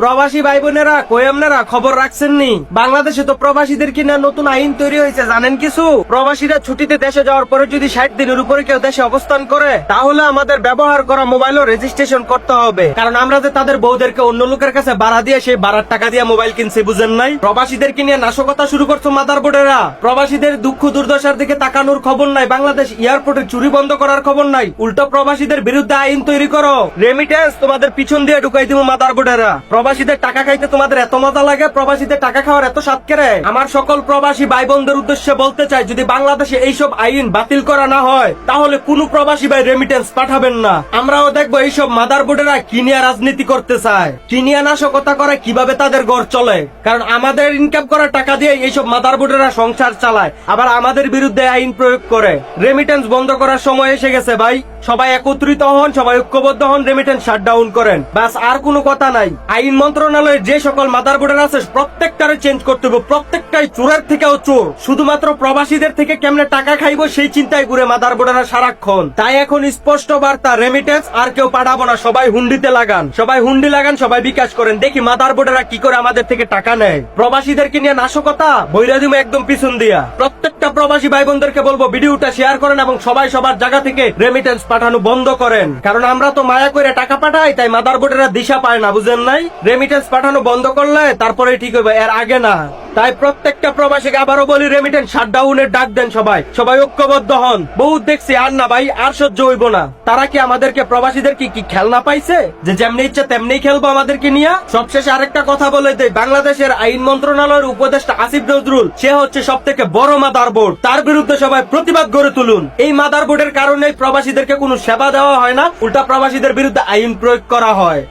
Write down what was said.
প্রবাসী ভাই বোনেরা কই আপনারা খবর রাখছেন নি? বাংলাদেশে তো প্রবাসীদের কিনা নতুন আইন তৈরি হয়েছে, জানেন কিছু? প্রবাসীরা ছুটিতে দেশে যাওয়ার পরে যদি 60 দিনের উপরে কেউ দেশে অবস্থান করে, তাহলে আমাদের ব্যবহার করা মোবাইলও রেজিস্ট্রেশন করতে হবে। কারণ আমরা যে তাদের বউদেরকে অন্য লোকের কাছে ভাড়া দিয়ে সেই ভাড়ার টাকা দিয়ে মোবাইল কিনছি, বুঝেন নাই? প্রবাসীদেরকে নিয়ে নাশকতা শুরু করছো মাদারবোর্ডেরা। প্রবাসীদের দুঃখ দুর্দশার দিকে তাকানোর খবর নাই, বাংলাদেশ এয়ারপোর্টে চুরি বন্ধ করার খবর নাই। উল্টো প্রবাসীদের বিরুদ্ধে আইন তৈরি করো। রেমিটেন্স তোমাদের পিছন দিয়ে ঢুকাই দিব মাদারবোর্ডেরা। প্রবাসীদের টাকা খাইতে তোমাদের এত মজা লাগে, প্রবাসীদের টাকা খাওয়ার এত স্বাদ কেড়ে। আমার সকল প্রবাসী ভাই বোনদের উদ্দেশ্যে বলতে চাই, যদি বাংলাদেশে এইসব আইন বাতিল করা না হয়, তাহলে কোনো প্রবাসী ভাই রেমিটেন্স পাঠাবেন না। আমরাও দেখবো এইসব মাদারবোর্ডেরা কি নিয়ে রাজনীতি করতে চায়, কি নিয়ে নাশকতা করে, কিভাবে তাদের ঘর চলে। কারণ আমাদের ইনকাম করা টাকা দিয়ে এইসব মাদারবোর্ডেরা সংসার চালায়, আবার আমাদের বিরুদ্ধে আইন প্রয়োগ করে। রেমিটেন্স বন্ধ করার সময় এসে গেছে ভাই। সবাই একত্রিত হন, সবাই ঐক্যবদ্ধ হন, রেমিটেন্স শাটডাউন করেন। বাস, আর কোনো কথা নাই। আইন মন্ত্রণালয়ের যে সকল মাদারবোর্ডের আছে প্রত্যেকটারে চেঞ্জ করতে হবে। প্রত্যেকটাই চোরের থেকেও চোর। শুধুমাত্র প্রবাসীদের থেকে কেমনে টাকা খাইবো সেই চিন্তায় ঘুরে মাদারবোর্ডেরা সারাক্ষণ। তাই এখন স্পষ্ট বার্তা, রেমিটেন্স আর কেউ পাঠাবো না। সবাই হুন্ডিতে লাগান, সবাই হুন্ডি লাগান, সবাই বিকাশ করেন। দেখি মাদারবোর্ডেরা কি করে আমাদের থেকে টাকা নেয়। প্রবাসীদেরকে নিয়ে নাশকতা বইরা দিমু একদম পিছন দিয়া। প্রত্যেকটা প্রবাসী ভাই বোনদেরকে বলবো ভিডিওটা শেয়ার করেন এবং সবাই সবার জায়গা থেকে রেমিটেন্স পাঠানো বন্ধ করেন। কারণ আমরা তো মায়া করে টাকা পাঠাই, তাই মাদারবোর্ডেরা দিশা পায় না, বুঝেন নাই? রেমিটেন্স পাঠানো বন্ধ করলে তারপরে ঠিক হবে, এর আগে না। তাই প্রত্যেকটা প্রবাসীকে আবারও বলি, রেমিটেন্স শাটডাউনের ডাক দেন। সবাই সবাই ঐক্যবদ্ধ হন। বহুত দেখছি, আর না ভাই, আর সহ্য হইব না। তারা কি আমাদেরকে প্রবাসীদের কি খেলনা পাইছে যে যেমনি ইচ্ছা তেমনি খেলবো আমাদেরকে নিয়ে? সবশেষে আরেকটা কথা বলে দেই, বাংলাদেশের আইন মন্ত্রণালয়ের উপদেষ্টা আসিফ নজরুল, সে হচ্ছে সব থেকে বড় মাদারবোর্ড। তার বিরুদ্ধে সবাই প্রতিবাদ গড়ে তুলুন। এই মাদারবোর্ডের কারণে প্রবাসীদেরকে কোনো সেবা দেওয়া হয় না, উল্টা প্রবাসীদের বিরুদ্ধে আইন প্রয়োগ করা হয়।